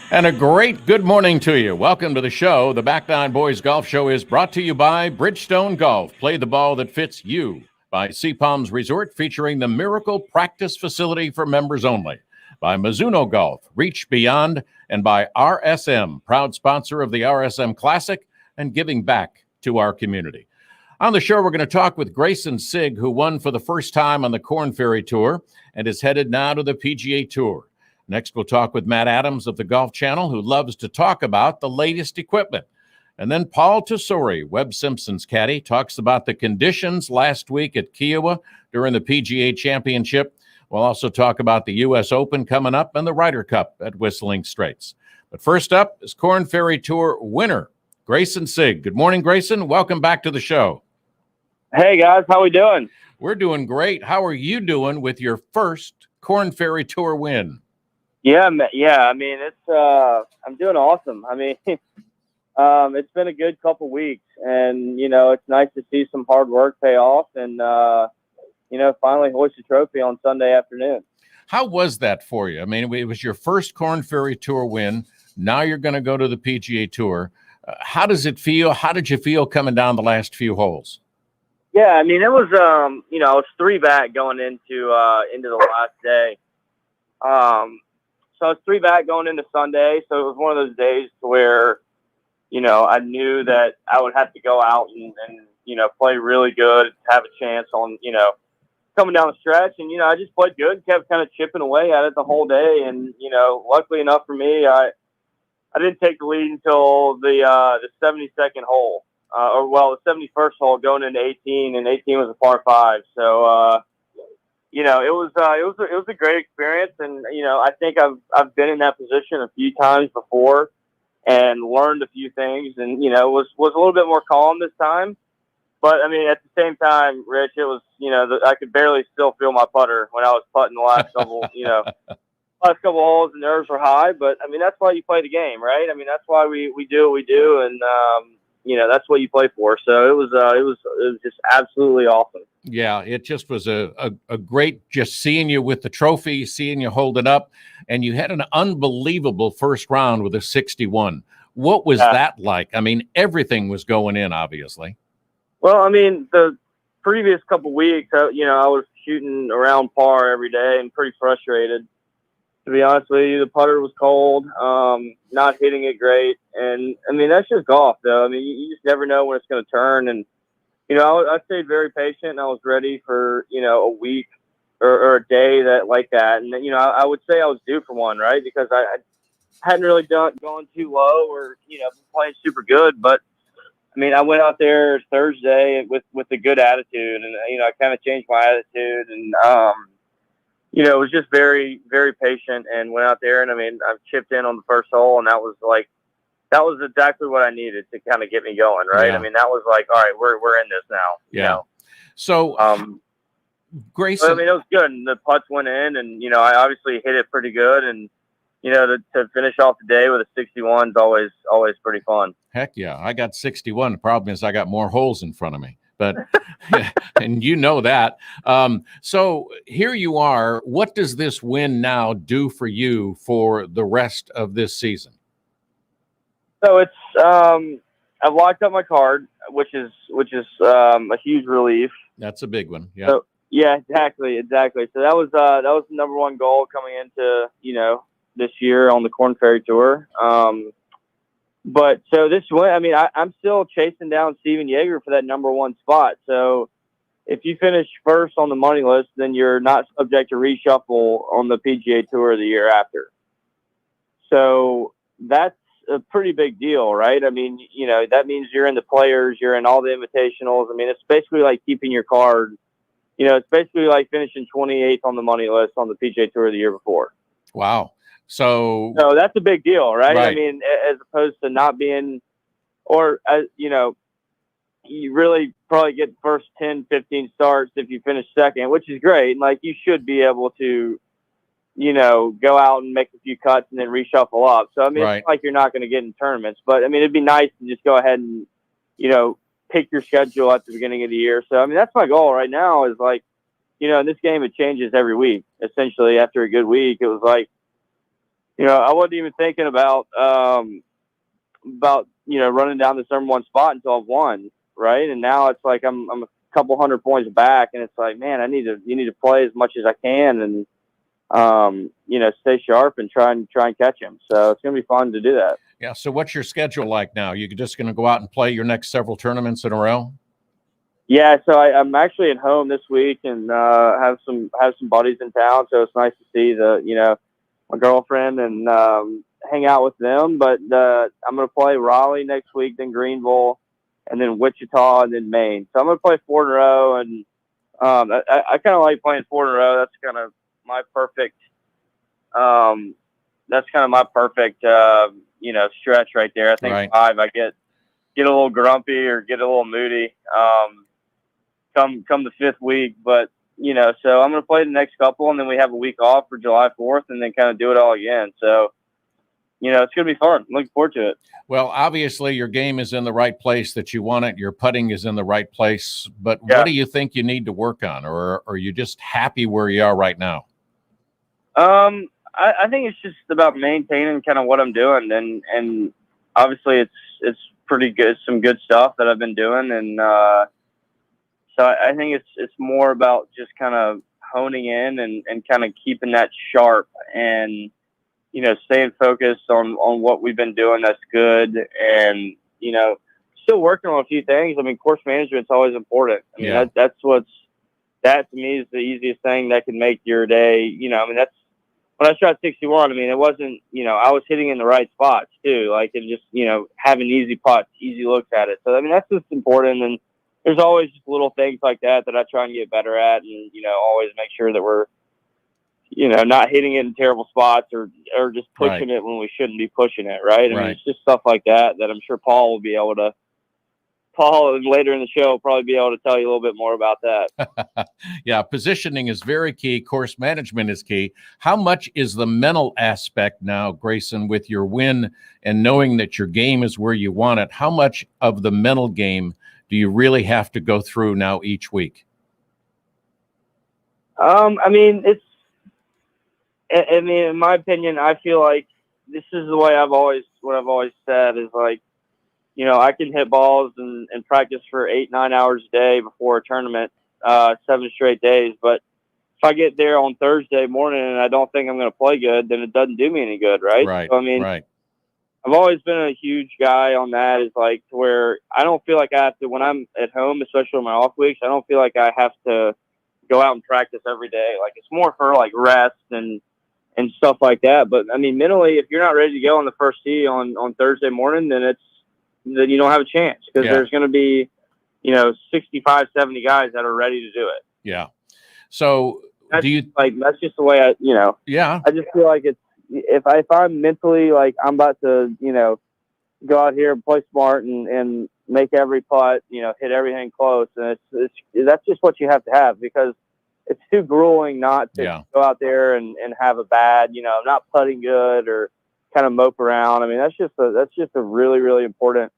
And a great good morning to you. Welcome to the show. The Back Nine Boys Golf Show is brought to you by Bridgestone Golf. Play the ball that fits you. By Sea Palms Resort, featuring the Miracle Practice Facility for members only. By Mizuno Golf, reach beyond. And by RSM, proud sponsor of the RSM Classic and giving back to our community. On the show, we're going to talk with Grayson Sigg, who won for the first time on the Korn Ferry Tour and is headed now to the PGA Tour. Next, we'll talk with Matt Adams of the Golf Channel, who loves to talk about the latest equipment. And then Paul Tesori, Webb Simpson's caddy, talks about the conditions last week at Kiawah during the PGA Championship. We'll also talk about the U.S. Open coming up and the Ryder Cup at Whistling Straits. But first up is Korn Ferry Tour winner, Grayson Sigg. Good morning, Grayson. Welcome back to the show. Hey, guys. How we doing? We're doing great. How are you doing with your first Korn Ferry Tour win? Yeah. I mean, I'm doing awesome. I mean, it's been a good couple weeks, and it's nice to see some hard work pay off, and finally hoist a trophy on Sunday afternoon. How was that for you? I mean, it was your first Korn Ferry Tour win. Now you're going to go to the PGA Tour. How does it feel? How did you feel coming down the last few holes? Yeah, I mean, it was I was 3 back going into the last day. So I was 3 back going into Sunday. So it was one of those days where, I knew that I would have to go out and play really good, have a chance on, coming down the stretch. And, I just played good, kept kind of chipping away at it the whole day. And, luckily enough for me, I didn't take the lead until the 72nd hole, the 71st hole going into 18, and 18 was a par 5. So, it was a great experience, and I think I've been in that position a few times before, and learned a few things, and was a little bit more calm this time. But I mean, at the same time, Rich, it was I could barely still feel my putter when I was putting the last couple last couple holes. The nerves were high, but I mean that's why you play the game, right? I mean that's why we do what we do, and that's what you play for. So it was just absolutely awesome. Yeah, it just was a great just seeing you with the trophy, seeing you hold it up, and you had an unbelievable first round with a 61. What was that like? I mean, everything was going in, obviously. Well, I mean, the previous couple weeks, I was shooting around par every day and pretty frustrated. To be honest with you, the putter was cold, not hitting it great. And, I mean, that's just golf, though. I mean, you just never know when it's going to turn. And, I stayed very patient, and I was ready for, a week or a day like that. And, I would say I was due for one, right? Because I hadn't really gone too low or, been playing super good. But, I mean, I went out there Thursday with a good attitude, and, I kind of changed my attitude, and, it was just very, very patient, and went out there, and I mean, I chipped in on the first hole, and that was exactly what I needed to kind of get me going, right? Yeah. I mean, that was like, all right, we're in this now. Yeah. So, Grayson, I mean, it was good, and the putts went in, and I obviously hit it pretty good, and to finish off the day with a 61 is always pretty fun. Heck yeah, I got 61. The problem is I got more holes in front of me. But and that. So here you are. What does this win now do for you for the rest of this season? So it's I've locked up my card, which is a huge relief. That's a big one. Yeah. So, yeah, exactly. So that was the number one goal coming into this year on the Korn Ferry Tour. But so this one, I mean, I'm still chasing down Steven Yeager for that number one spot. So if you finish first on the money list, then you're not subject to reshuffle on the PGA Tour the year after. So that's a pretty big deal, right? I mean, that means you're in the Players, you're in all the invitationals. I mean, it's basically like keeping your card. It's basically like finishing 28th on the money list on the PGA Tour the year before. Wow. So that's a big deal, right? Right. I mean, as opposed to not being, or, you really probably get the first 10, 15 starts if you finish second, which is great. Like, you should be able to, go out and make a few cuts and then reshuffle up. So, I mean, Right. It's like you're not going to get in tournaments. But, I mean, it'd be nice to just go ahead and, pick your schedule at the beginning of the year. So, I mean, that's my goal right now is, like, in this game, it changes every week. Essentially, after a good week, it was like, I wasn't even thinking about running down this number one spot until I've won, right? And now it's like I'm a couple hundred points back, and it's like, man, you need to play as much as I can, and stay sharp and try and catch him. So it's gonna be fun to do that. Yeah. So what's your schedule like now? You just going to go out and play your next several tournaments in a row? Yeah, so I'm actually at home this week and have some buddies in town. So it's nice to see my girlfriend and hang out with them. But I'm going to play Raleigh next week, then Greenville, and then Wichita, and then Maine. So I'm going to play 4 in a row, and I kind of like playing 4 in a row. That's kind of my perfect. Stretch right there. I think Right. 5, I get a little grumpy or get a little moody. Come the 5th week, but so I'm going to play the next couple, and then we have a week off for July 4th, and then kind of do it all again. So, it's going to be fun. I'm looking forward to it. Well, obviously your game is in the right place that you want it. Your putting is in the right place, but Yeah. What do you think you need to work on, or are you just happy where you are right now? I think it's just about maintaining kind of what I'm doing, and obviously it's pretty good, some good stuff that I've been doing, and so I think it's more about just kind of honing in and kind of keeping that sharp and staying focused on what we've been doing that's good, and still working on a few things. I mean, course management's always important. I mean, Yeah. that to me is the easiest thing that can make your day. I mean, that's when I shot 61. I mean, it wasn't I was hitting in the right spots too, like, and just having easy putts, easy looks at it. So I mean, that's just important, and there's always just little things like that I try and get better at, and always make sure that we're not hitting it in terrible spots or just pushing it when we shouldn't be pushing it, right? I mean, it's just stuff like that I'm sure Paul later in the show will probably be able to tell you a little bit more about that. Yeah, positioning is very key. Course management is key. How much is the mental aspect now, Grayson, with your win and knowing that your game is where you want it? How much of the mental game do you really have to go through now each week? I mean, in my opinion, I feel like this is the way what I've always said is like, I can hit balls and practice for 8-9 hours a day before a tournament, 7 straight days. But if I get there on Thursday morning and I don't think I'm going to play good, then it doesn't do me any good, right? Right. So, I mean, right. I've always been a huge guy on that, is like, to where I don't feel like I have to, when I'm at home, especially on my off weeks, I don't feel like I have to go out and practice every day. Like, it's more for like rest and stuff like that. But I mean, mentally, if you're not ready to go on the first tee on Thursday morning, then you don't have a chance, because there's going to be 65, 70 guys that are ready to do it. Yeah. So that's just the way yeah, I just feel like it's, if I'm mentally like I'm about to go out here and play smart and make every putt, hit everything close, and that's just what you have to have, because it's too grueling not to go out there and have a bad, not putting good or kind of mope around. I mean, that's just a really, really important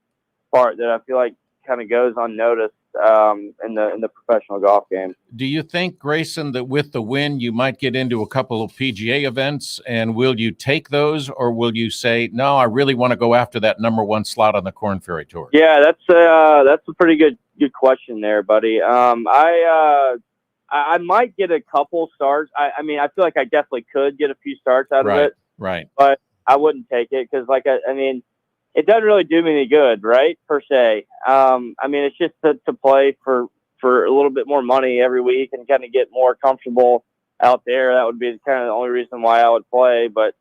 part that I feel like kind of goes unnoticed in the professional golf game. Do you think, Grayson, that with the win you might get into a couple of PGA events, and will you take those, or will you say, no, I really want to go after that number one slot on the Korn Ferry Tour? Yeah, that's a pretty good question there, buddy. I might get a couple starts. I mean, I feel like I definitely could get a few starts out of it. Right. But I wouldn't take it, because, I mean, it doesn't really do me any good, right, per se. I mean, it's just to play for a little bit more money every week and kind of get more comfortable out there. That would be kind of the only reason why I would play. But,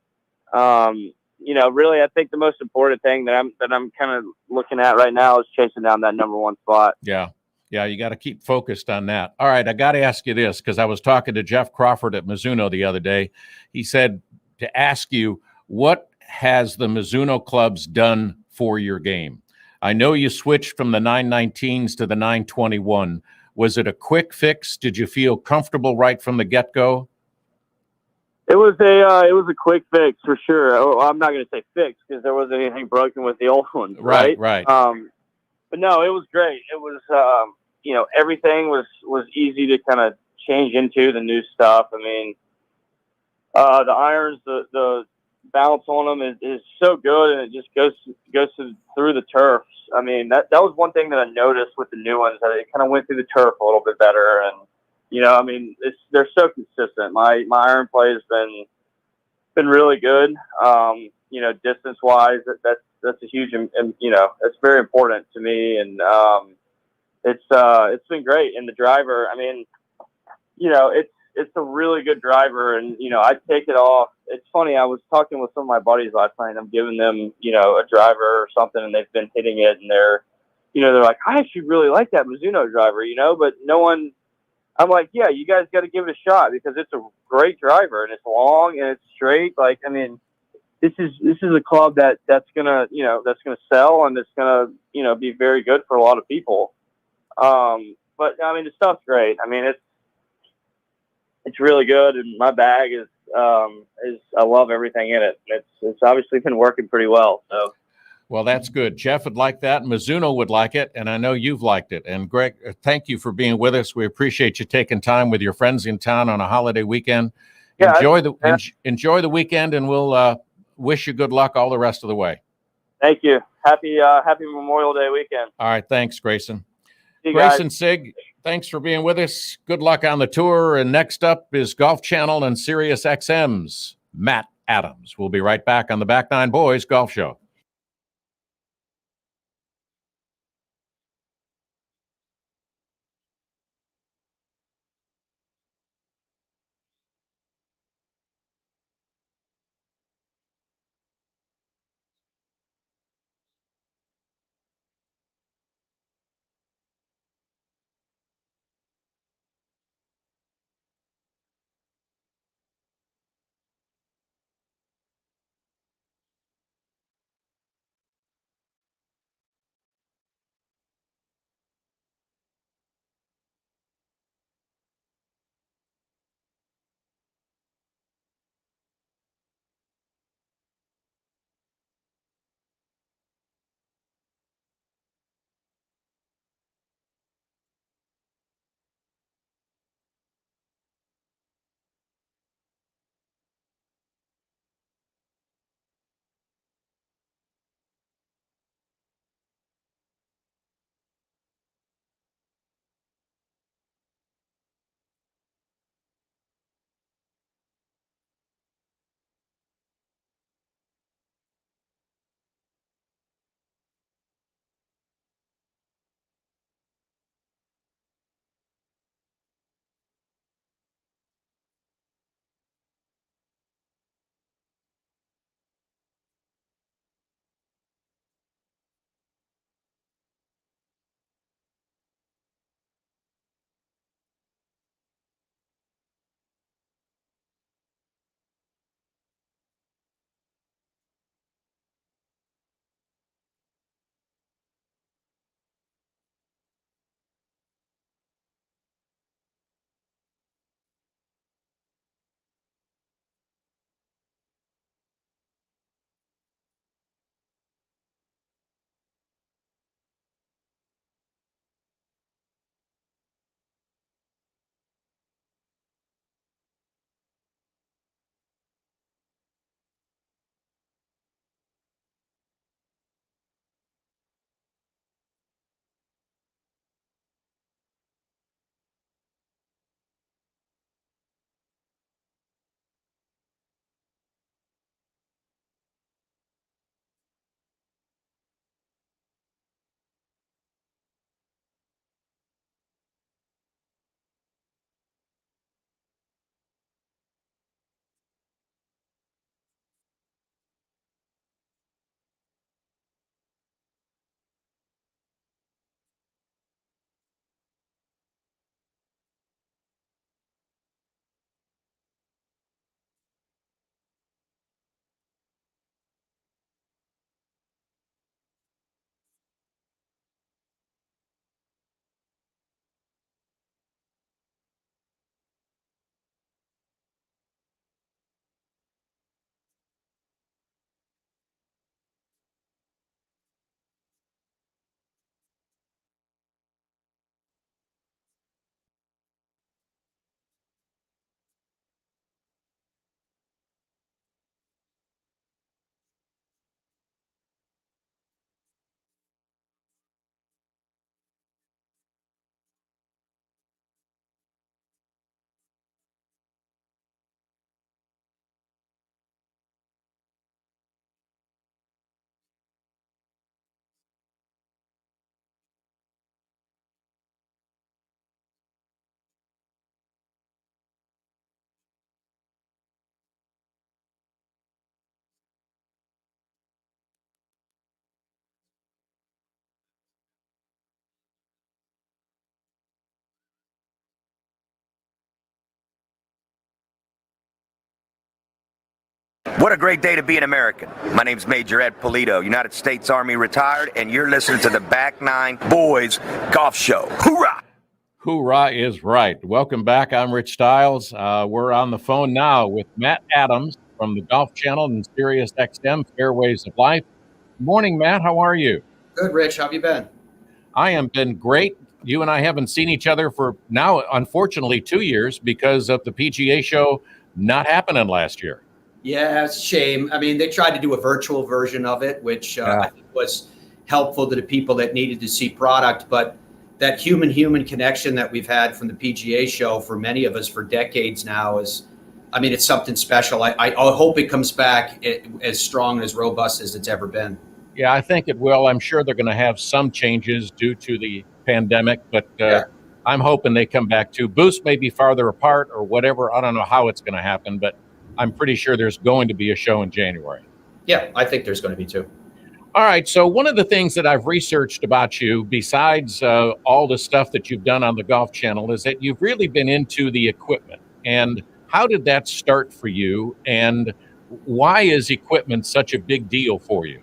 really, I think the most important thing that I'm kind of looking at right now is chasing down that number one spot. Yeah. Yeah, you got to keep focused on that. All right, I got to ask you this, because I was talking to Jeff Crawford at Mizuno the other day. He said to ask you, what has the Mizuno clubs done for your game? I know you switched from the 919s to the 921. Was it a quick fix? Did you feel comfortable right from the get-go? It was a quick fix for sure. Oh, I'm not going to say fix, because there wasn't anything broken with the old one. Right. But no, it was great. It was, everything was easy to kind of change into the new stuff. I mean, the irons, the bounce on them is so good, and it just goes through the turfs. I mean, that was one thing that I noticed with the new ones, that it kind of went through the turf a little bit better. And I mean, they're so consistent. My iron play has been really good. Distance wise, that's a huge, and it's very important to me. And it's been great. And the driver, I mean, it's a really good driver, and I take it off. It's funny. I was talking with some of my buddies last night, and I'm giving them a driver or something, and they've been hitting it, and they're like, I actually really like that Mizuno driver, but no one. I'm like, yeah, you guys got to give it a shot, because it's a great driver, and it's long and it's straight. Like, I mean, this is a club that's gonna sell, and it's gonna be very good for a lot of people. But I mean, the stuff's great. I mean, it's really good, and my bag is I love everything in it. It's obviously been working pretty well. So. Well, that's good. Jeff would like that. Mizuno would like it, and I know you've liked it. And Greg, thank you for being with us. We appreciate you taking time with your friends in town on a holiday weekend. Yeah, enjoy the weekend, and we'll wish you good luck all the rest of the way. Thank you. Happy Memorial Day weekend. All right, thanks, Grayson. See you Grayson guys. Sigg, thanks for being with us. Good luck on the tour. And next up is Golf Channel and Sirius XM's Matt Adams. We'll be right back on the Back Nine Boys Golf Show. What a great day to be an American. My name's Major Ed Polito, United States Army retired, and you're listening to the Back Nine Boys Golf Show. Hoorah! Hoorah is right. Welcome back. I'm Rich Stiles. We're on the phone now with Matt Adams from the Golf Channel and Sirius XM Fairways of Life. Good morning, Matt. How are you? Good, Rich. How have you been? I have been great. You and I haven't seen each other for now, unfortunately, 2 years because of the PGA show not happening last year. Yeah, it's a shame. I mean, they tried to do a virtual version of it, which I think was helpful to the people that needed to see product. But that human connection that we've had from the PGA show for many of us for decades now is, I mean, it's something special. I hope it comes back as strong and as robust as it's ever been. Yeah, I think it will. I'm sure they're going to have some changes due to the pandemic, but I'm hoping they come back too. Booths may be farther apart or whatever. I don't know how it's going to happen, but I'm pretty sure there's going to be a show in January. Yeah, I think there's going to be too. All right. So one of the things that I've researched about you, besides all the stuff that you've done on the Golf Channel, is that you've really been into the equipment. And how did that start for you? And why is equipment such a big deal for you?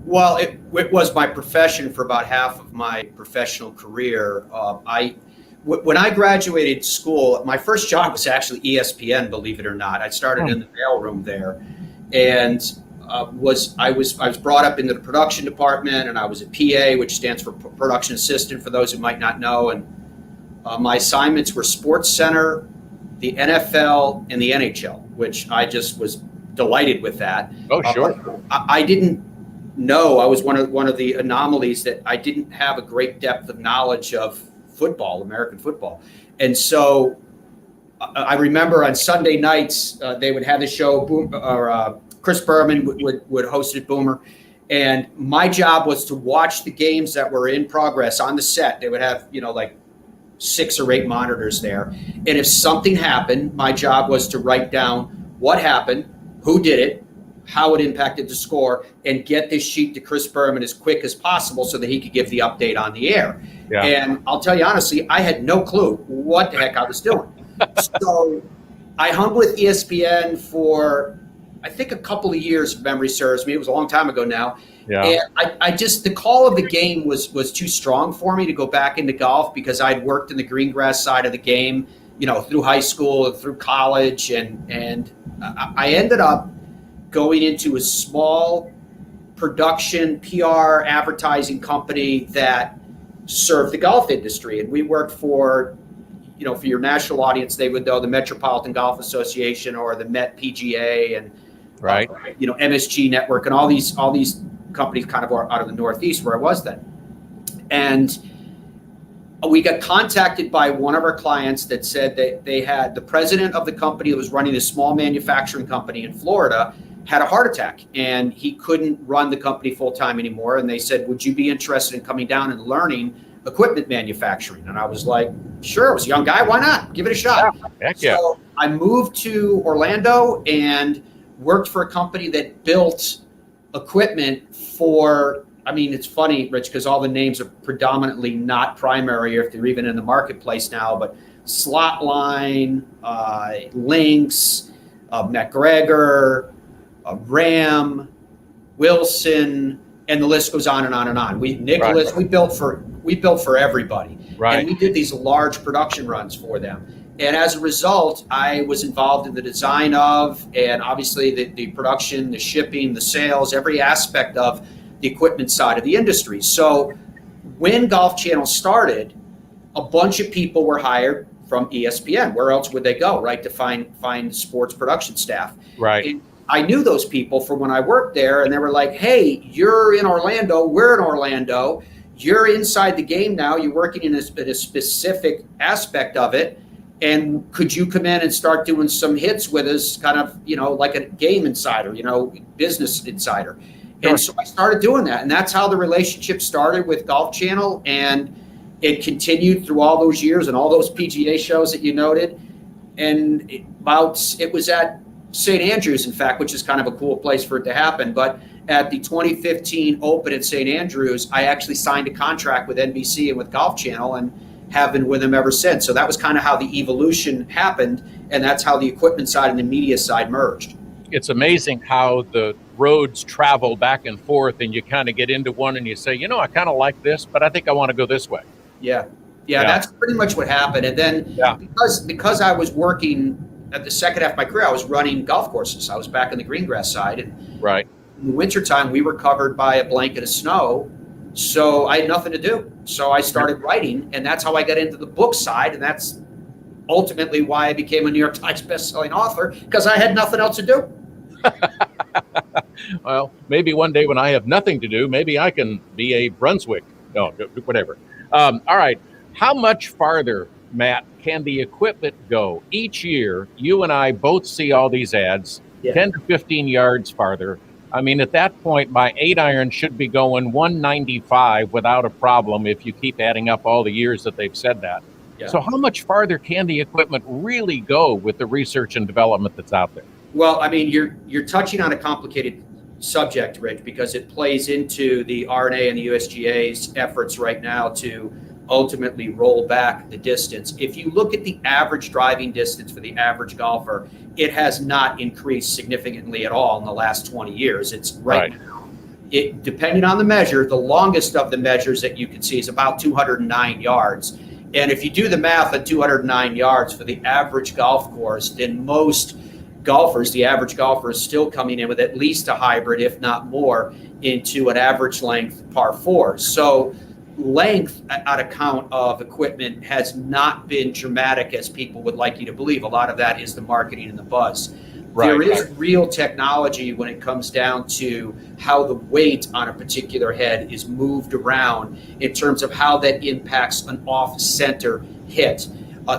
Well, it was my profession for about half of my professional career. When I graduated school, my first job was actually ESPN, believe it or not. I started in the mailroom there, and I was brought up into the production department, and I was a PA, which stands for production assistant for those who might not know. And my assignments were Sports Center, the NFL, and the NHL, which I just was delighted with that. Oh, sure. I didn't know. I was one of the anomalies that I didn't have a great depth of knowledge of football, American football. And so I remember on Sunday nights, they would have the show, Chris Berman would host it, Boomer. And my job was to watch the games that were in progress on the set. They would have, like 6 or 8 monitors there. And if something happened, my job was to write down what happened, who did it, how it impacted the score, and get this sheet to Chris Berman as quick as possible so that he could give the update on the air. Yeah. And I'll tell you honestly, I had no clue what the heck I was doing. So I hung with ESPN for, I think, a couple of years, if memory serves me. It was a long time ago now. Yeah. And I just, the call of the game was too strong for me to go back into golf because I'd worked in the green grass side of the game, through high school and through college. And I ended up going into a small production, PR, advertising company that served the golf industry. And we worked for, for your national audience, they would know the Metropolitan Golf Association or the Met PGA and, right. MSG Network and all these companies kind of out of the Northeast where I was then. And we got contacted by one of our clients that said that they had the president of the company that was running a small manufacturing company in Florida had a heart attack and he couldn't run the company full time anymore. And they said, would you be interested in coming down and learning equipment manufacturing? And I was like, sure. I was a young guy. Why not? Give it a shot. Yeah. Heck yeah. So I moved to Orlando and worked for a company that built equipment for, it's funny, Rich, because all the names are predominantly not primary or if they're even in the marketplace now, but Slotline, Lynx, McGregor, Ram, Wilson, and the list goes on and on and on. Nicholas, right. we built for everybody. Right. And we did these large production runs for them. And as a result, I was involved in the design of, and obviously the production, the shipping, the sales, every aspect of the equipment side of the industry. So when Golf Channel started, a bunch of people were hired from ESPN. Where else would they go, right, to find sports production staff? Right. And I knew those people from when I worked there, and they were like, hey, you're in Orlando, we're in Orlando, you're inside the game now, you're working in a specific aspect of it, and could you come in and start doing some hits with us, kind of, like a game insider, business insider. Sure. And so I started doing that, and that's how the relationship started with Golf Channel, and it continued through all those years and all those PGA shows that you noted. And it was at St. Andrews, in fact, which is kind of a cool place for it to happen. But at the 2015 Open at St. Andrews, I actually signed a contract with NBC and with Golf Channel and have been with them ever since. So that was kind of how the evolution happened, and that's how the equipment side and the media side merged. it's amazing how the roads travel back and forth, and you kind of get into one and you say, you know, I kind of like this, but I think I want to go this way. Yeah. That's pretty much what happened. And then because I was working at the second half of my career, I was running golf courses. I was back on the green grass side. And right. In the wintertime, we were covered by a blanket of snow. So I had nothing to do. So I started writing, and that's how I got into the book side. And that's ultimately why I became a New York Times bestselling author, because I had nothing else to do. Well, maybe one day when I have nothing to do, maybe I can be a Brunswick. No, whatever. All right. How much farther, Matt, can the equipment go? Each year, you and I both see all these ads, 10 to 15 yards farther. I mean, at that point, my 8-iron should be going 195 without a problem if you keep adding up all the years that they've said that. Yeah. So how much farther can the equipment really go with the research and development that's out there? Well, I mean, you're touching on a complicated subject, Rich, because it plays into the RNA and the USGA's efforts right now to ultimately roll back the distance. If you look at the average driving distance for the average golfer, it has not increased significantly at all in the last 20 years. It's right now, depending on the measure, the longest of the measures that you can see is about 209 yards. And if you do the math at 209 yards for the average golf course, then most golfers, the average golfer is still coming in with at least a hybrid, if not more, into an average length par 4. So length on account of equipment has not been dramatic as people would like you to believe. A lot of that is the marketing and the buzz. Right. There is real technology when it comes down to how the weight on a particular head is moved around in terms of how that impacts an off-center hit.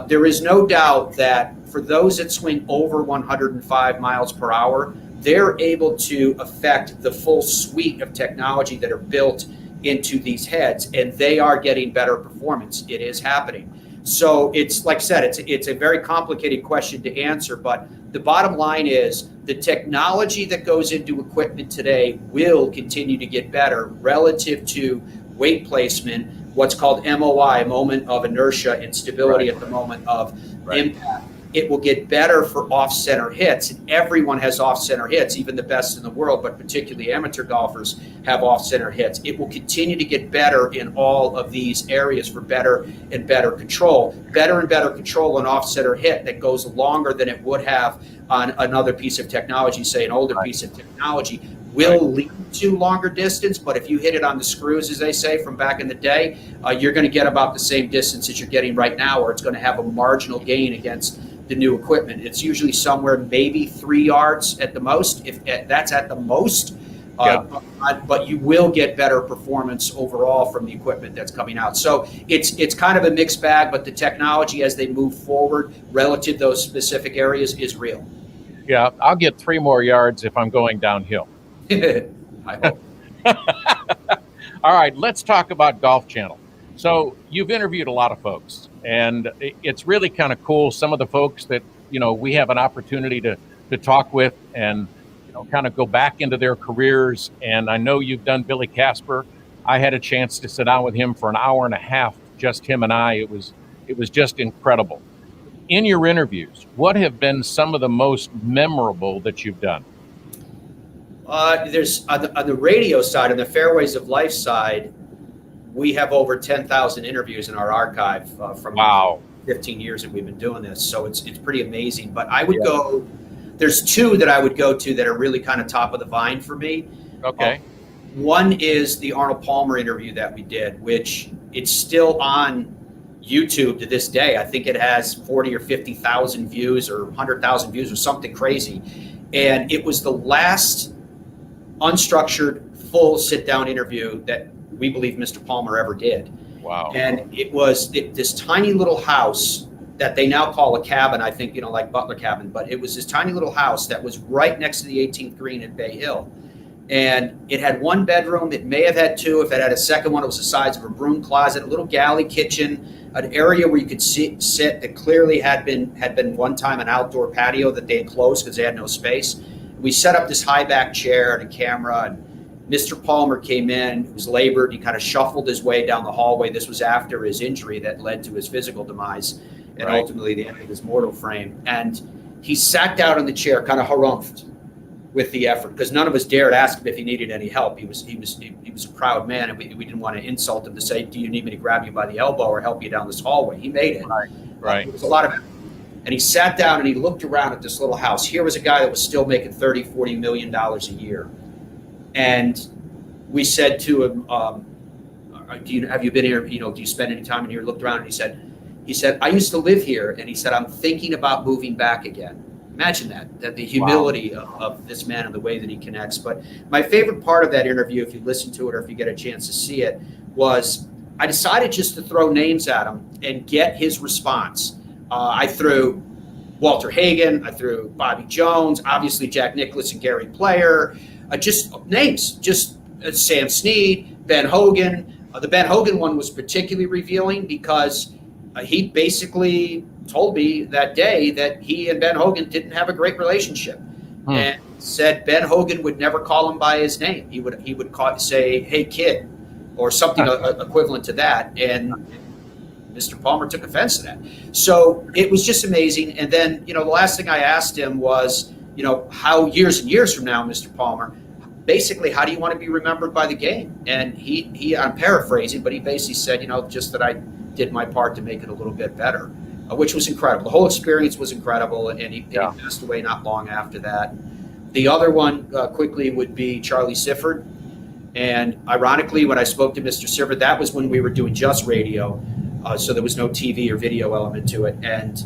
There is no doubt that for those that swing over 105 miles per hour, they're able to affect the full suite of technology that are built into these heads, and they are getting better performance. It is happening. So it's like I said, it's a very complicated question to answer, but the bottom line is the technology that goes into equipment today will continue to get better relative to weight placement, what's called MOI, moment of inertia, and stability at the moment of impact. It will get better for off-center hits. And everyone has off-center hits, even the best in the world, but particularly amateur golfers have off-center hits. It will continue to get better in all of these areas for better and better control. Better and better control an off-center hit that goes longer than it would have on another piece of technology, say an older piece of technology, will lead to longer distance. But if you hit it on the screws, as they say, from back in the day, you're going to get about the same distance as you're getting right now, or it's going to have a marginal gain against the new equipment. It's usually somewhere maybe 3 yards at the most, if that's at the most. But you will get better performance overall from the equipment that's coming out. So it's kind of a mixed bag, but the technology as they move forward relative to those specific areas is real. Yeah, I'll get 3 more yards if I'm going downhill. I hope. All right, let's talk about Golf Channel. So you've interviewed a lot of folks, and it's really kind of cool. Some of the folks that, you know, we have an opportunity to talk with and, you know, kind of go back into their careers. And I know you've done Billy Casper. I had a chance to sit down with him for an hour and a half, just him and I. It was just incredible. In your interviews, what have been some of the most memorable that you've done? There's on the radio side, on the Fairways of Life side, we have over 10,000 interviews in our archive from 15 years that we've been doing this. So it's pretty amazing. But I would go, there's 2 that I would go to that are really kind of top of the vine for me. Okay. One is the Arnold Palmer interview that we did, which it's still on YouTube to this day. I think it has 40 or 50,000 views or 100,000 views or something crazy. And it was the last unstructured, full sit-down interview that we believe Mr. Palmer ever did. Wow. And it was this tiny little house that they now call a cabin, I think, you know, like Butler Cabin, but it was this tiny little house that was right next to the 18th green at Bay Hill. And it had 1 bedroom. It may have had 2. If it had a second one, it was the size of a broom closet, a little galley kitchen, an area where you could sit that clearly had been one time an outdoor patio that they had closed because they had no space. We set up this high back chair and a camera, and Mr. Palmer came in. He was labored. He kind of shuffled his way down the hallway. This was after his injury that led to his physical demise and ultimately the end of his mortal frame. And he sat down in the chair, kind of harumphed. with the effort, because none of us dared ask him if he needed any help. He was a proud man, and we didn't want to insult him to say, "Do you need me to grab you by the elbow or help you down this hallway?" He made it. Right. It was a lot of, and he sat down and he looked around at this little house. Here was a guy that was still making $30-40 million a year, and we said to him, have you been here? Do you spend any time in here? Looked around, and he said, "I used to live here," and he said, "I'm thinking about moving back again." Imagine that the humility of this man and the way that he connects. But my favorite part of that interview, if you listen to it or if you get a chance to see it, was I decided just to throw names at him and get his response. I threw Walter Hagen, I threw Bobby Jones, obviously Jack Nicklaus and Gary Player, just names, just Sam Snead, Ben Hogan. The Ben Hogan one was particularly revealing because he basically told me that day that he and Ben Hogan didn't have a great relationship, and said Ben Hogan would never call him by his name. He would say, "Hey kid," or something equivalent to that. And Mr. Palmer took offense to that. So it was just amazing. And then, the last thing I asked him was, how years and years from now, Mr. Palmer, basically, how do you want to be remembered by the game? And he I'm paraphrasing, but he basically said, just that I did my part to make it a little bit better. Which was incredible. The whole experience was incredible, and he passed away not long after that. The other one, quickly, would be Charlie Sifford. And ironically, when I spoke to Mr. Sifford, that was when we were doing just radio, so there was no TV or video element to it. And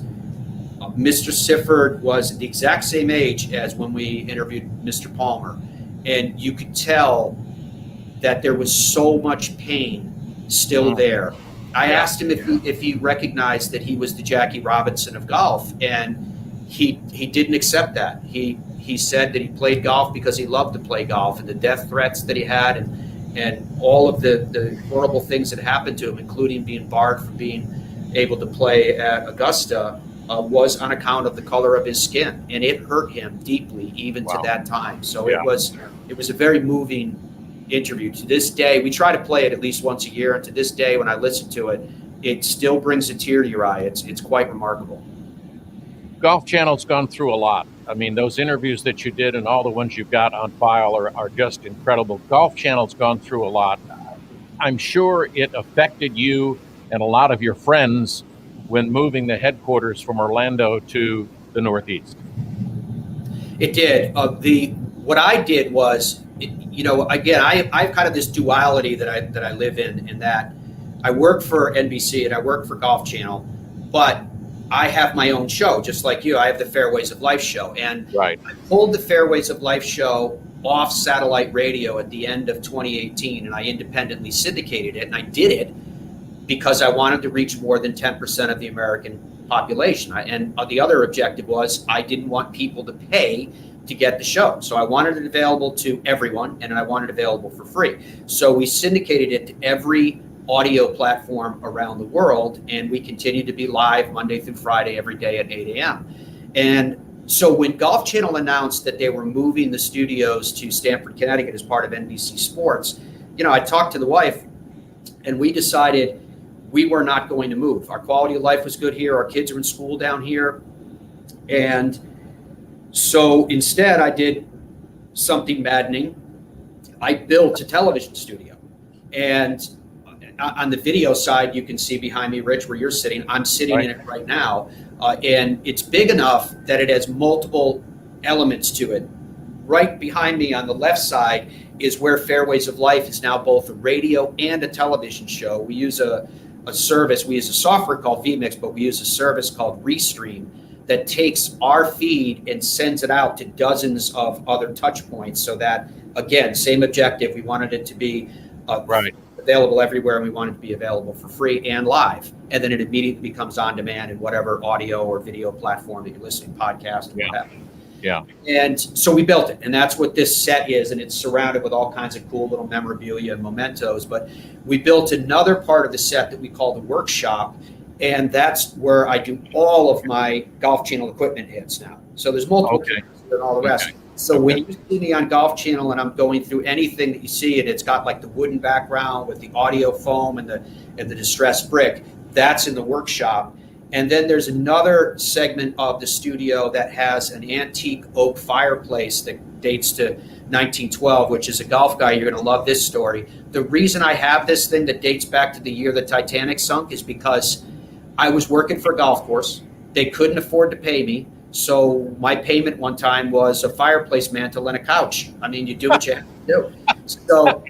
Mr. Sifford was the exact same age as when we interviewed Mr. Palmer. And you could tell that there was so much pain still there. I asked him if he recognized that he was the Jackie Robinson of golf, and he didn't accept that. He said that he played golf because he loved to play golf, and the death threats that he had and all of the horrible things that happened to him, including being barred from being able to play at Augusta, was on account of the color of his skin, and it hurt him deeply even to that time. So it was a very moving interview. To this day, we try to play it at least once a year, and to this day, when I listen to it, it still brings a tear to your eye. It's quite remarkable. Golf Channel's gone through a lot. I mean, those interviews that you did and all the ones you've got on file are just incredible. Golf Channel's gone through a lot. I'm sure it affected you and a lot of your friends when moving the headquarters from Orlando to the Northeast. It did. What I did was, again, I have kind of this duality that I live in that I work for NBC and I work for Golf Channel, but I have my own show, just like you. I have the Fairways of Life show, and I pulled the Fairways of Life show off satellite radio at the end of 2018, and I independently syndicated it, and I did it because I wanted to reach more than 10% of the American population. And the other objective was I didn't want people to pay to get the show. So I wanted it available to everyone, and I wanted it available for free. So we syndicated it to every audio platform around the world, and we continue to be live Monday through Friday every day at 8 a.m. And so when Golf Channel announced that they were moving the studios to Stamford, Connecticut as part of NBC Sports, I talked to the wife, and we decided we were not going to move. Our quality of life was good here. Our kids are in school down here. And so instead, I did something maddening. I built a television studio. And on the video side, you can see behind me, Rich, where you're sitting. I'm sitting in it right now. And it's big enough that it has multiple elements to it. Right behind me on the left side is where Fairways of Life is now both a radio and a television show. We use a service. We use a software called vMix, but we use a service called Restream that takes our feed and sends it out to dozens of other touch points, so that, again, same objective. We wanted it to be available everywhere, and we wanted it to be available for free and live. And then it immediately becomes on demand in whatever audio or video platform that you're listening, podcast, or what have you. Yeah. And so we built it, and that's what this set is, and it's surrounded with all kinds of cool little memorabilia and mementos. But we built another part of the set that we call the workshop, and that's where I do all of my Golf Channel equipment hits now. So there's multiple and all the rest. So when you see me on Golf Channel and I'm going through anything that you see, and it's got like the wooden background with the audio foam and the distressed brick, that's in the workshop. And then there's another segment of the studio that has an antique oak fireplace that dates to 1912, which is a golf guy. You're going to love this story. The reason I have this thing that dates back to the year the Titanic sunk is because I was working for a golf course. They couldn't afford to pay me. So my payment one time was a fireplace mantle and a couch. I mean, you do what you have to do. So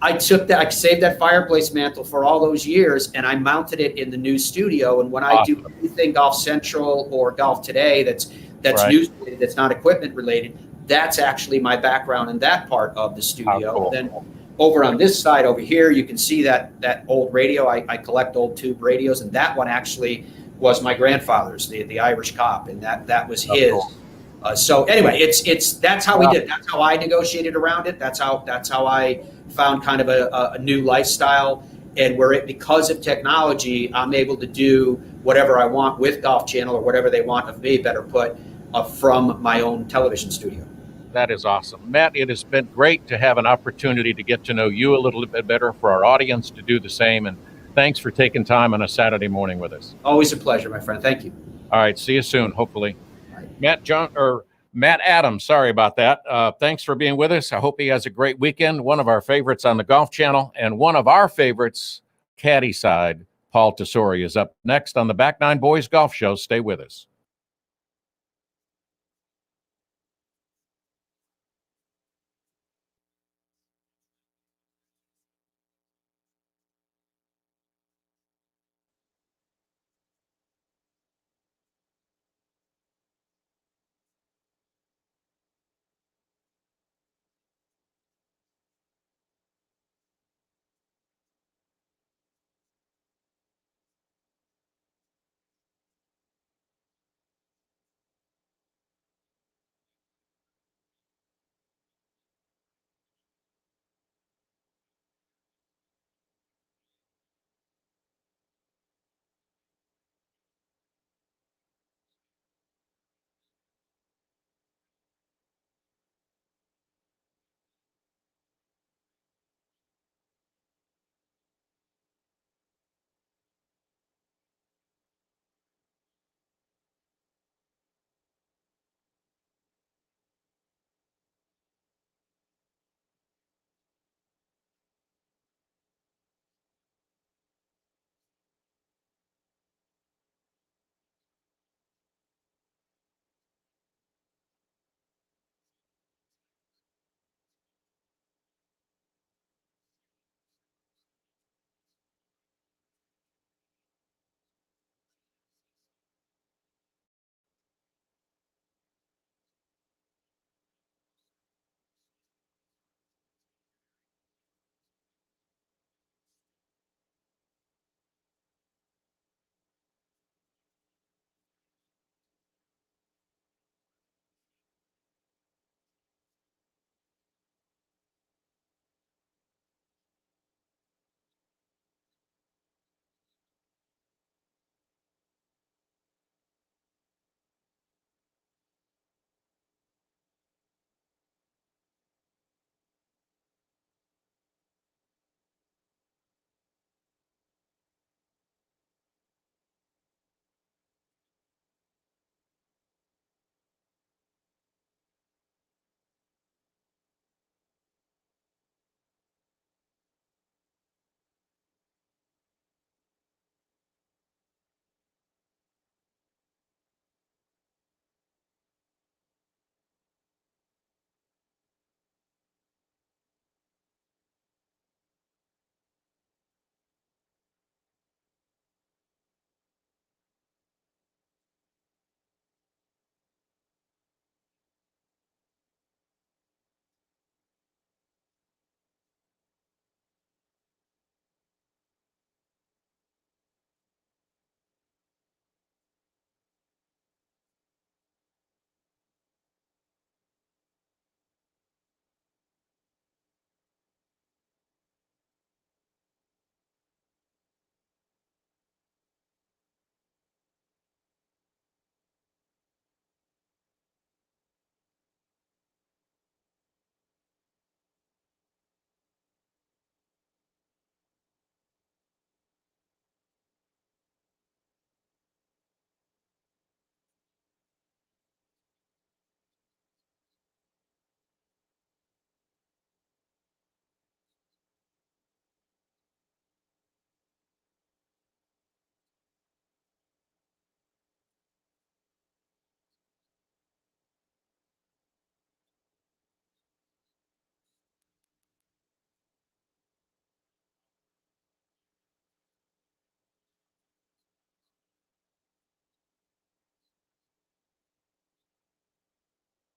I saved that fireplace mantle for all those years, and I mounted it in the new studio. And when I do anything Golf Central or Golf Today that's Right. news related, that's not equipment related, that's actually my background in that part of the studio. Cool. Then over on this side over here, you can see that old radio. I collect old tube radios, and that one actually was my grandfather's, the Irish Cop, and that was his. Cool. So anyway, it's that's how we did it. That's how I negotiated around it. That's how I found kind of a new lifestyle, and because of technology, I'm able to do whatever I want with Golf Channel, or whatever they want of me, better put, from my own television studio. That is awesome. Matt, it has been great to have an opportunity to get to know you a little bit better, for our audience to do the same. And thanks for taking time on a Saturday morning with us. Always a pleasure, my friend. Thank you. All right. See you soon, hopefully. Matt Adams, sorry about that. Thanks for being with us. I hope he has a great weekend. One of our favorites on the Golf Channel, and one of our favorites, caddy side, Paul Tesori, is up next on the Back Nine Boys Golf Show. Stay with us.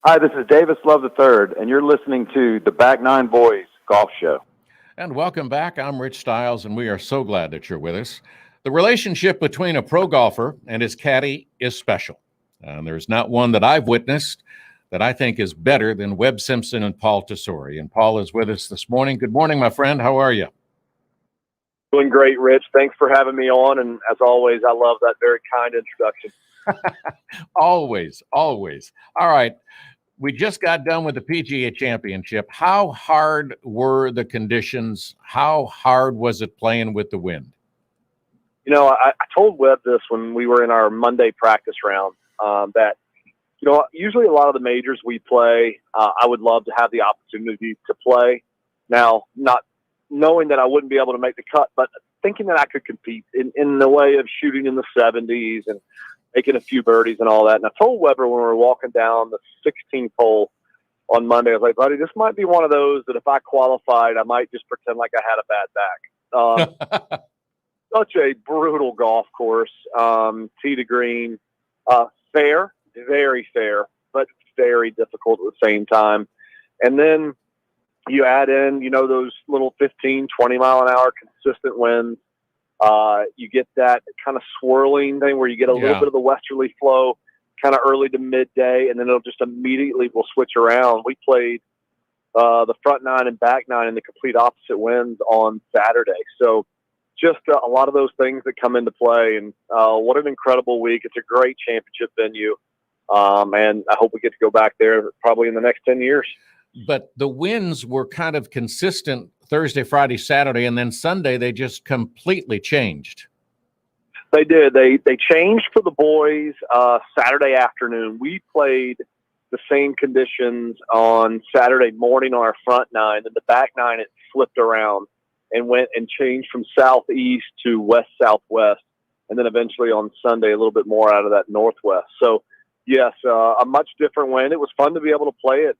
Hi, this is Davis Love III, and you're listening to the Back Nine Boys Golf Show. And welcome back. I'm Rich Stiles, and we are so glad that you're with us. The relationship between a pro golfer and his caddy is special. There's not one that I've witnessed that I think is better than Webb Simpson and Paul Tesori. And Paul is with us this morning. Good morning, my friend. How are you? Doing great, Rich. Thanks for having me on. And as always, I love that very kind introduction. Always. All right. We just got done with the PGA Championship. How hard were the conditions? How hard was it playing with the wind? You know, I told Webb this when we were in our Monday practice round, that, you know, usually a lot of the majors we play, I would love to have the opportunity to play. Now, not knowing that I wouldn't be able to make the cut, but thinking that I could compete in the way of shooting in the 70s and making a few birdies and all that. And I told Weber when we were walking down the 16th hole on Monday, I was like, buddy, this might be one of those that if I qualified, I might just pretend like I had a bad back. Such a brutal golf course, tee to green, fair, very fair, but very difficult at the same time. And then you add in, you know, those little 15, 20 mile an hour consistent winds. You get that kind of swirling thing where you get a little bit of the westerly flow kind of early to midday, and then it'll just immediately will switch around. We played the front nine and back nine in the complete opposite winds on Saturday. So just a lot of those things that come into play. And what an incredible week. It's a great championship venue. And I hope we get to go back there probably in the next 10 years. But the winds were kind of consistent Thursday, Friday, Saturday, and then Sunday they just completely changed. They did. They changed for the boys Saturday afternoon. We played the same conditions on Saturday morning on our front nine, and the back nine it flipped around and went and changed from southeast to west-southwest, and then eventually on Sunday a little bit more out of that northwest. So, yes, a much different wind. It was fun to be able to play it,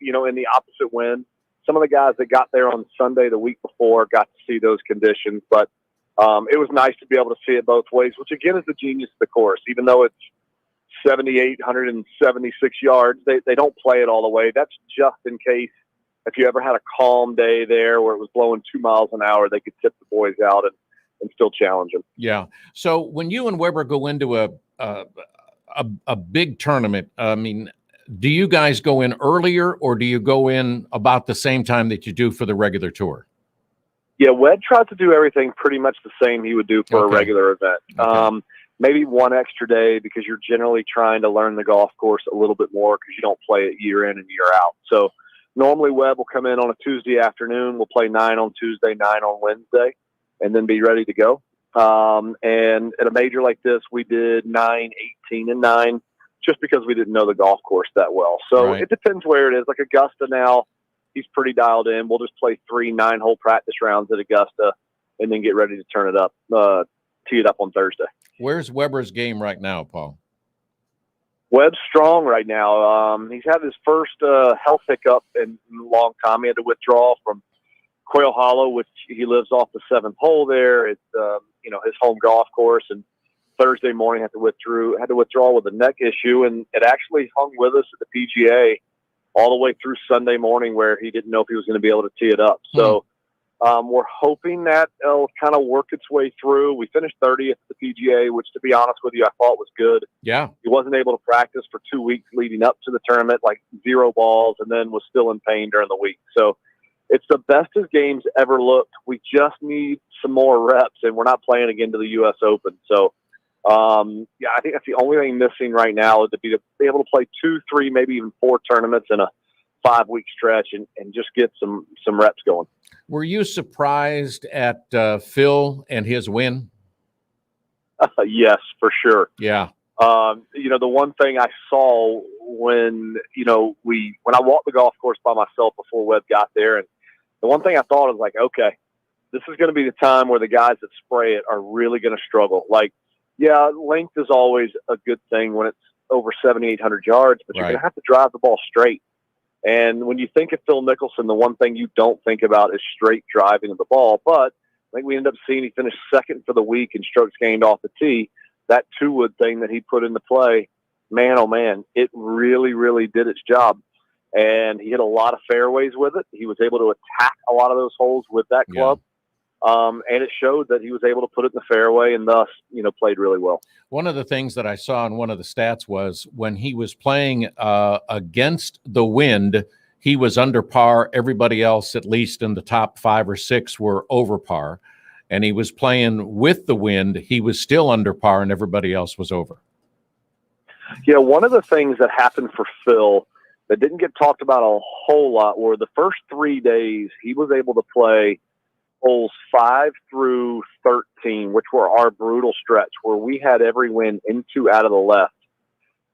you know, in the opposite wind. Some of the guys that got there on Sunday the week before got to see those conditions, but it was nice to be able to see it both ways, which again is the genius of the course. Even though it's 7,876 yards, they don't play it all the way. That's just in case if you ever had a calm day there where it was blowing 2 miles an hour, they could tip the boys out and still challenge them. Yeah. So when you and Weber go into a big tournament, I mean, do you guys go in earlier or do you go in about the same time that you do for the regular tour? Yeah, Webb tries to do everything pretty much the same he would do for a regular event. Okay. Maybe one extra day because you're generally trying to learn the golf course a little bit more because you don't play it year in and year out. So normally Webb will come in on a Tuesday afternoon. We'll play 9 on Tuesday, 9 on Wednesday, and then be ready to go. And at a major like this, we did 9, 18, and 9 just because we didn't know the golf course that well. So It depends where it is. Like Augusta now, he's pretty dialed in. We'll just play 3 9-hole practice rounds at Augusta and then get ready to turn it up, tee it up on Thursday. Where's Weber's game right now, Paul? Webb's strong right now. He's had his first health hiccup in a long time. He had to withdraw from Quail Hollow, which he lives off the 7th hole there. It's you know, his home golf course, and Thursday morning had to withdraw with a neck issue, and it actually hung with us at the PGA all the way through Sunday morning where he didn't know if he was going to be able to tee it up. So we're hoping that it'll kind of work its way through. We finished 30th at the PGA, which to be honest with you, I thought was good. Yeah. He wasn't able to practice for 2 weeks leading up to the tournament, like 0 balls, and then was still in pain during the week. So it's the best his game's ever looked. We just need some more reps, and we're not playing again to the U.S. Open. So, yeah, I think that's the only thing missing right now is to be able to play 2, 3, maybe even 4 tournaments in a 5-week stretch and just get some reps going. Were you surprised at Phil and his win? Yes, for sure. Yeah. You know, the one thing I saw when I walked the golf course by myself before Webb got there, and the one thing I thought was like, okay, this is going to be the time where the guys that spray it are really going to struggle. Like, yeah, length is always a good thing when it's over 7,800 yards, but you're going to have to drive the ball straight. And when you think of Phil Mickelson, the one thing you don't think about is straight driving of the ball. But I think we ended up seeing he finished second for the week in strokes gained off the tee. That 2-wood thing that he put into play man, oh man, it really, really did its job. And he hit a lot of fairways with it. He was able to attack a lot of those holes with that club. And it showed that he was able to put it in the fairway and thus, played really well. One of the things that I saw in one of the stats was when he was playing against the wind, he was under par. Everybody else, at least in the top 5 or 6, were over par. And he was playing with the wind. He was still under par, and everybody else was over. Yeah, one of the things that happened for Phil that didn't get talked about a whole lot were the first 3 days he was able to play holes 5 through 13, which were our brutal stretch, where we had every wind into out of the left,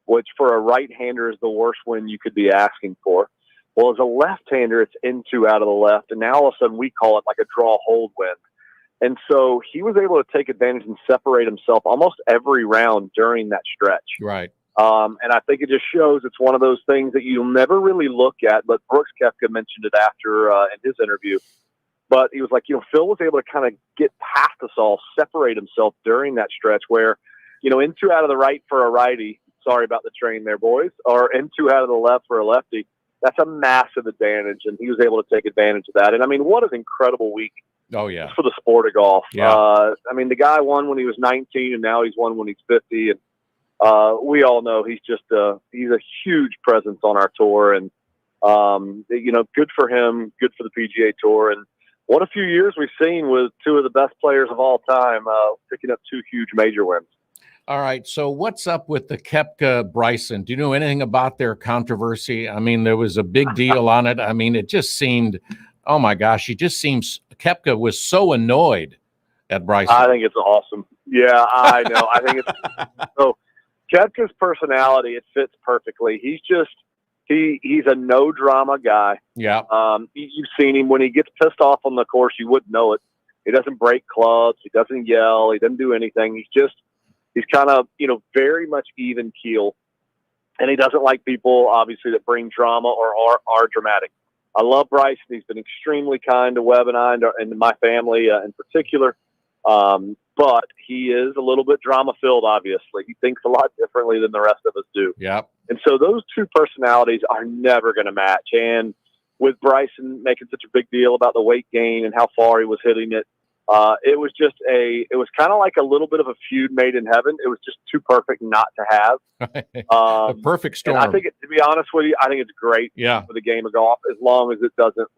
which for a right-hander is the worst wind you could be asking for. Well, as a left-hander, it's into out of the left, and now all of a sudden we call it like a draw-hold wind. And so he was able to take advantage and separate himself almost every round during that stretch. Right. And I think it just shows it's one of those things that you'll never really look at, but Brooks Koepka mentioned it after in his interview. But he was like, Phil was able to kind of get past us all, separate himself during that stretch where, into out of the right for a righty, sorry about the train there, boys, or into out of the left for a lefty. That's a massive advantage, and he was able to take advantage of that. And, what an incredible week. Oh, yeah. For the sport of golf. Yeah. The guy won when he was 19, and now he's won when he's 50. And we all know he's just he's a huge presence on our tour. And, good for him, good for the PGA Tour. And what a few years we've seen with 2 of the best players of all time picking up 2 huge major wins. All right. So what's up with the Koepka Bryson? Do you know anything about their controversy? There was a big deal on it. It just seemed, oh my gosh, Koepka was so annoyed at Bryson. I think it's awesome. Yeah, I know. I think it's so. Koepka's personality, it fits perfectly. He's just he's a no drama guy. Yeah. You've seen him when he gets pissed off on the course. You wouldn't know it. He doesn't break clubs. He doesn't yell. He doesn't do anything. He's kind of very much even keel, and he doesn't like people obviously that bring drama or are dramatic. I love Bryson. He's been extremely kind to Webb and I and my family in particular. But he is a little bit drama-filled, obviously. He thinks a lot differently than the rest of us do. Yep. And so those 2 personalities are never going to match. And with Bryson making such a big deal about the weight gain and how far he was hitting it, it was kind of like a little bit of a feud made in heaven. It was just too perfect not to have. A perfect storm. And I think, to be honest with you, I think it's great for the game of golf as long as it doesn't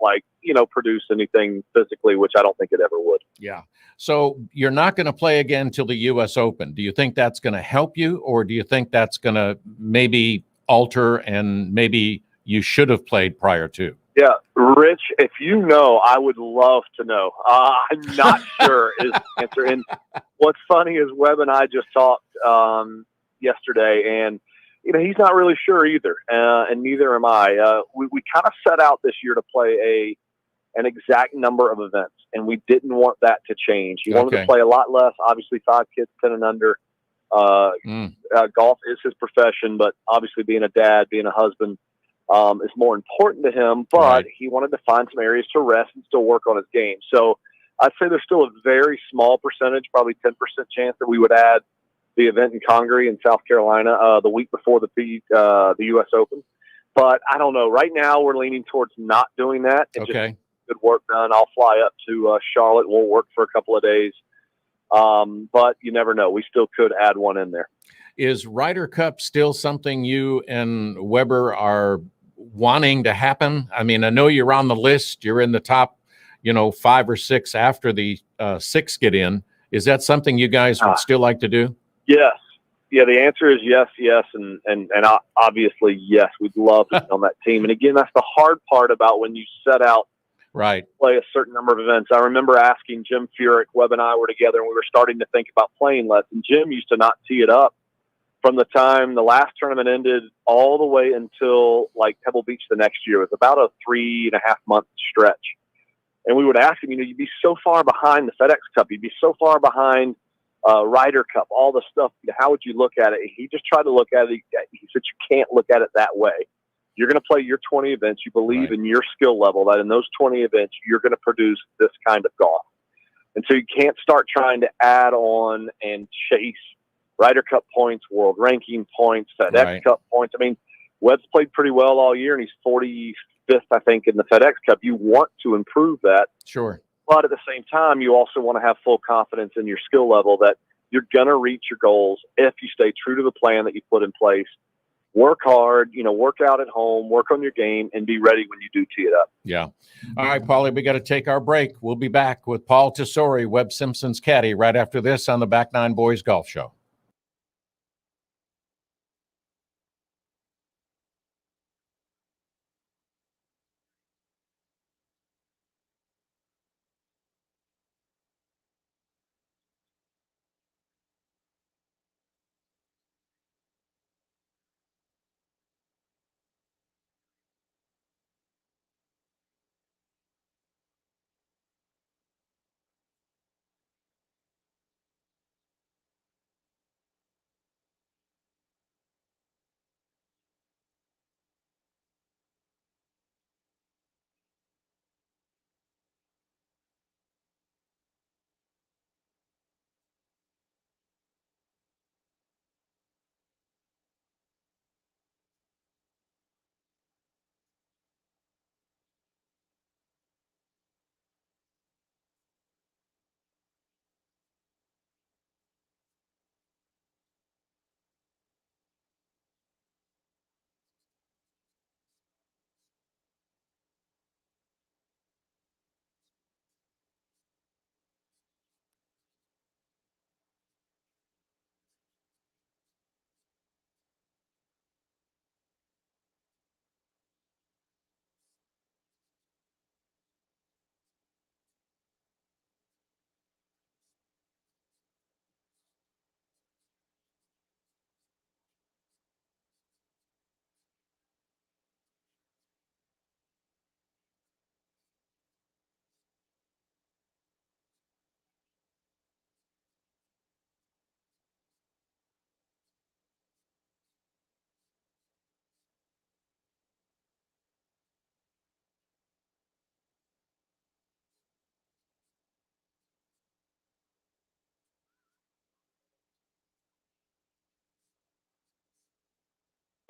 produce anything physically, which I don't think it ever would. Yeah. So you're not going to play again till the U.S. Open. Do you think that's going to help you, or do you think that's going to maybe alter and maybe you should have played prior to? Yeah, Rich, if you know, I would love to know. I'm not sure is the answer. And what's funny is Webb and I just talked yesterday, and he's not really sure either, and neither am I. We kind of set out this year to play an exact number of events, and we didn't want that to change. He wanted to play a lot less, obviously 5 kids, 10 and under. Golf is his profession, but obviously being a dad, being a husband, is more important to him, but he wanted to find some areas to rest and still work on his game. So I'd say there's still a very small percentage, probably 10% chance that we would add the event in Congaree in South Carolina the week before the U.S. Open. But I don't know. Right now we're leaning towards not doing that. Just good work done. I'll fly up to Charlotte. We'll work for a couple of days. But you never know. We still could add one in there. Is Ryder Cup still something you and Weber are wanting to happen? I know you're on the list. You're in the top, 5 or 6 after the 6 get in. Is that something you guys would still like to do? Yes. Yeah, the answer is yes, and obviously yes. We'd love to be on that team. And again, that's the hard part about when you set out play a certain number of events. I remember asking Jim Furyk, Webb and I were together, and we were starting to think about playing less. And Jim used to not tee it up from the time the last tournament ended all the way until like Pebble Beach the next year. It was about a 3.5 month stretch. And we would ask him, you'd be so far behind the FedEx Cup. You'd be so far behind Ryder Cup, all the stuff. How would you look at it? He just tried to look at it. He said, you can't look at it that way. You're going to play your 20 events. You believe in your skill level that in those 20 events, you're going to produce this kind of golf. And so you can't start trying to add on and chase Ryder Cup points, world ranking points, FedEx Right. Cup points. I mean, Webb's played pretty well all year, and he's 45th, I think, in the FedEx Cup. You want to improve that. Sure. But at the same time, you also want to have full confidence in your skill level that you're going to reach your goals if you stay true to the plan that you put in place. Work hard, work out at home, work on your game, and be ready when you do tee it up. Yeah. All right, Paulie, we got to take our break. We'll be back with Paul Tesori, Webb Simpson's caddy, right after this on the Back Nine Boys Golf Show.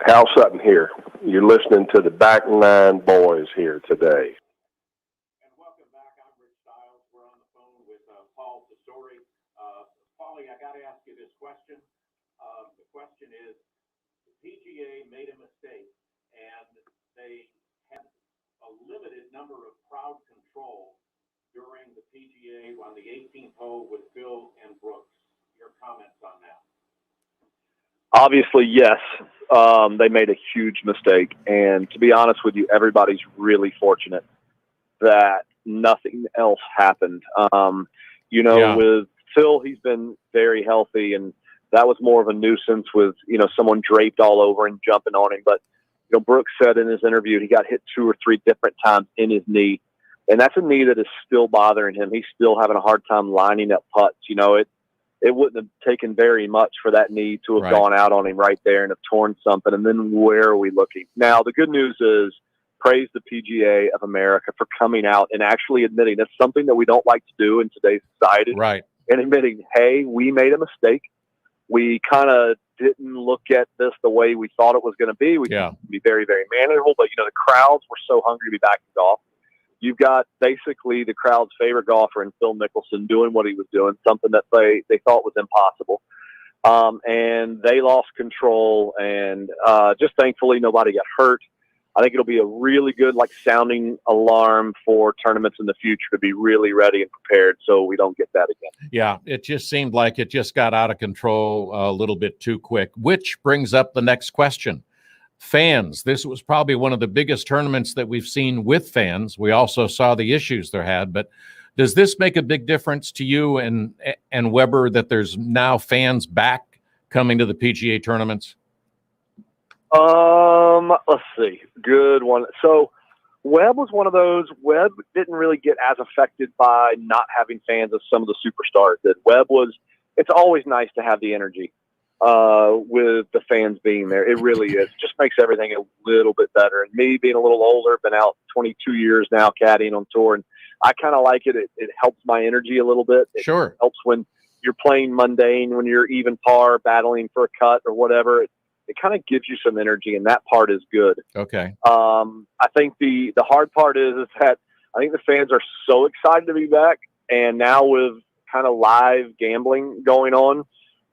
Hal Sutton here. You're listening to the Back Nine Boys here today. And welcome back. I'm Rich Stiles. We're on the phone with Paul Tesori. Paulie, I got to ask you this question. The question is, the PGA made a mistake, and they had a limited number of crowd control during the PGA on the 18th hole with Phil and Brooks. Your comments on that? Obviously, yes, they made a huge mistake. And to be honest with you, everybody's really fortunate that nothing else happened. Yeah. With Phil, he's been very healthy, and that was more of a nuisance with, someone draped all over and jumping on him. But, Brooks said in his interview, he got hit 2 or 3 different times in his knee. And that's a knee that is still bothering him. He's still having a hard time lining up putts. It wouldn't have taken very much for that knee to have gone out on him right there and have torn something. And then where are we looking? Now, the good news is, praise the PGA of America for coming out and actually admitting it's something that we don't like to do in today's society. Right. And admitting, hey, we made a mistake. We kind of didn't look at this the way we thought it was going to be. We can be very, very manageable. But, the crowds were so hungry to be back in golf. You've got basically the crowd's favorite golfer in Phil Mickelson doing what he was doing, something that they thought was impossible. And they lost control, and just thankfully nobody got hurt. I think it'll be a really good sounding alarm for tournaments in the future to be really ready and prepared so we don't get that again. Yeah, it just seemed like it just got out of control a little bit too quick, which brings up the next question. Fans, this was probably one of the biggest tournaments that we've seen with fans. We also saw the issues there had, but does this make a big difference to you and Weber that there's now fans back coming to the PGA tournaments? Let's see. Good one. So Webb was one of those. Webb didn't really get as affected by not having fans as some of the superstars did. It's always nice to have the energy with the fans being there. It really is. It just makes everything a little bit better. And me being a little older, been out 22 years now caddying on tour, and I kind of like it. It helps my energy a little bit. It Sure. helps when you're playing mundane, when you're even par, battling for a cut or whatever, it kind of gives you some energy, and that part is good. Okay. I think the hard part is that I think the fans are so excited to be back, and now with kind of live gambling going on,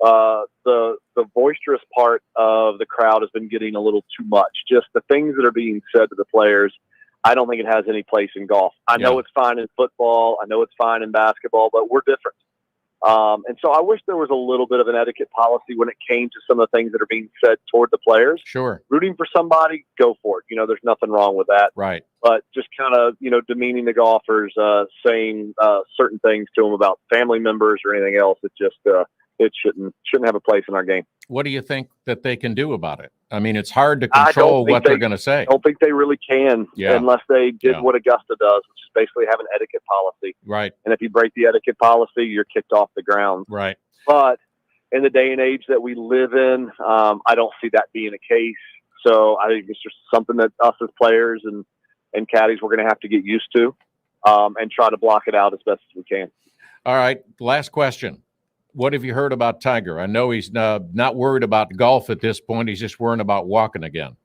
the boisterous part of the crowd has been getting a little too much. Just the things that are being said to the players, I don't think it has any place in golf. I know it's fine in football, I know it's fine in basketball, but we're different. And so I wish there was a little bit of an etiquette policy when it came to some of the things that are being said toward the players. Sure. Rooting for somebody, go for it. There's nothing wrong with that. Right. But just kind of, demeaning the golfers, saying certain things to them about family members or anything else, it just it shouldn't have a place in our game. What do you think that they can do about it? I mean, it's hard to control what they're going to say. I don't think they really can unless they did what Augusta does, which is basically have an etiquette policy. Right. And if you break the etiquette policy, you're kicked off the ground. Right. But in the day and age that we live in, I don't see that being a case. So I think it's just something that us as players and caddies, we're going to have to get used to and try to block it out as best as we can. All right. Last question. What have you heard about Tiger? I know he's not worried about golf at this point. He's just worrying about walking again.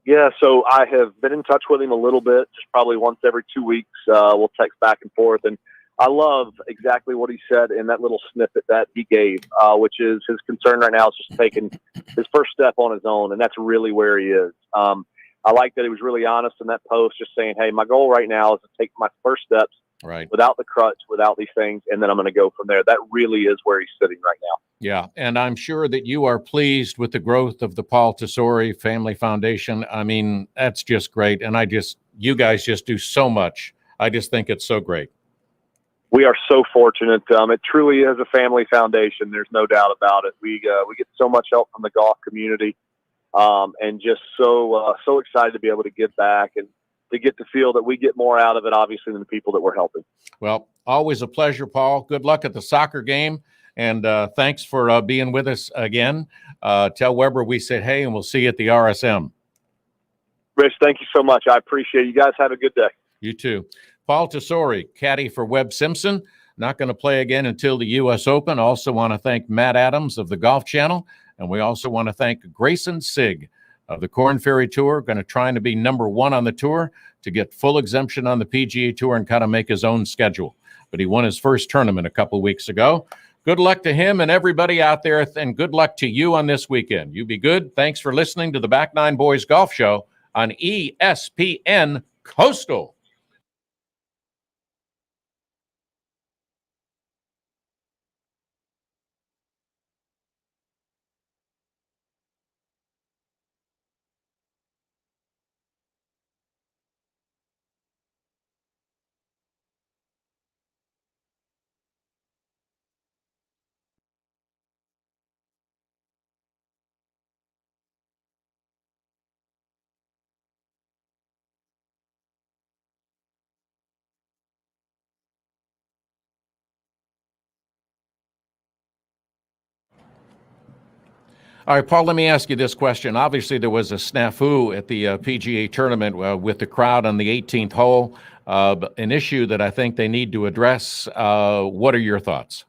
Yeah, so I have been in touch with him a little bit, just probably once every 2 weeks. We'll text back and forth. And I love exactly what he said in that little snippet that he gave, which is his concern right now is just taking his first step on his own, and that's really where he is. I like that he was really honest in that post, just saying, hey, my goal right now is to take my first steps without the crutch, without these things, and then I'm going to go from there. That really is where he's sitting right now. Yeah, and I'm sure that you are pleased with the growth of the Paul Tesori Family Foundation. I mean, that's just great, and you guys just do so much. I just think it's so great. We are so fortunate. It truly is a family foundation. There's no doubt about it. We get so much help from the golf community, and just so excited to be able to give back and to get to feel that we get more out of it, obviously, than the people that we're helping. Well, always a pleasure, Paul. Good luck at the soccer game, and thanks for being with us again. Tell Weber we said hey, and we'll see you at the RSM. Rich, thank you so much. I appreciate it. You guys have a good day. You too. Paul Tesori, caddy for Webb Simpson, not going to play again until the U.S. Open. Also want to thank Matt Adams of the Golf Channel, and we also want to thank Grayson Sigg of the Korn Ferry Tour, going to try to be #1 on the tour to get full exemption on the PGA Tour and kind of make his own schedule. But he won his first tournament a couple weeks ago. Good luck to him and everybody out there, and good luck to you on this weekend. You be good. Thanks for listening to the Back Nine Boys Golf Show on ESPN Coastal. All right, Paul, let me ask you this question. Obviously, there was a snafu at the PGA tournament with the crowd on the 18th hole, an issue that I think they need to address. What are your thoughts?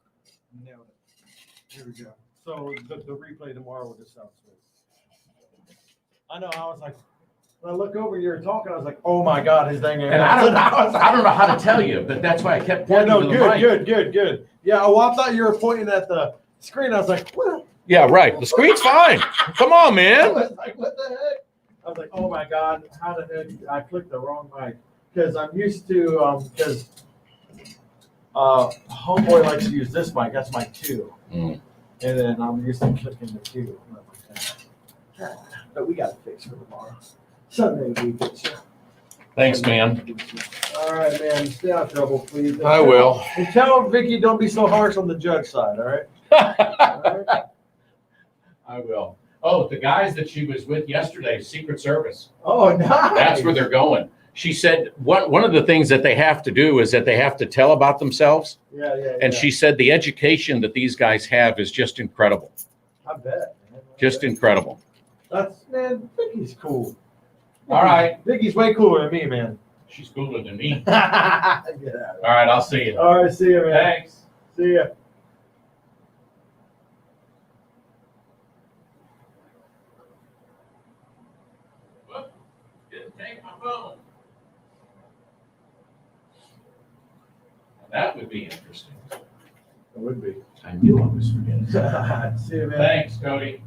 Nailed it. Here we go. So the replay tomorrow with the South Swiss. I know, I was like, when I look over, you were talking, I was like, oh my God, his dang. And I don't know how to tell you, but that's why I kept pointing to the mic. Good. Yeah, well, I thought you were pointing at the screen. I was like, what? Yeah, right. The screen's fine. Come on, I man. was like, what the heck? I was like, oh my God, how the heck? I clicked the wrong mic. Because I'm used to, because homeboy likes to use this mic. That's mic 2. Mm. And then I'm used to clicking the 2. But we got to fix for tomorrow. Sunday we fix it. Thanks, man. All right, man. Stay out of trouble, please. I will. And tell Vicky don't be so harsh on the judge side, all right? I will. Oh, the guys that she was with yesterday, Secret Service. Oh, nice. That's where they're going. She said one of the things that they have to do is that they have to tell about themselves. Yeah. And she said the education that these guys have is just incredible. I bet. Man. Just incredible. Man, Vicky's cool. All right. Vicky's way cooler than me, man. She's cooler than me. Yeah. All right, I'll see you. All right, see you, man. Thanks. See ya. Take my phone. That would be interesting. It would be. I knew I was forgetting. See you, man. Thanks, Cody.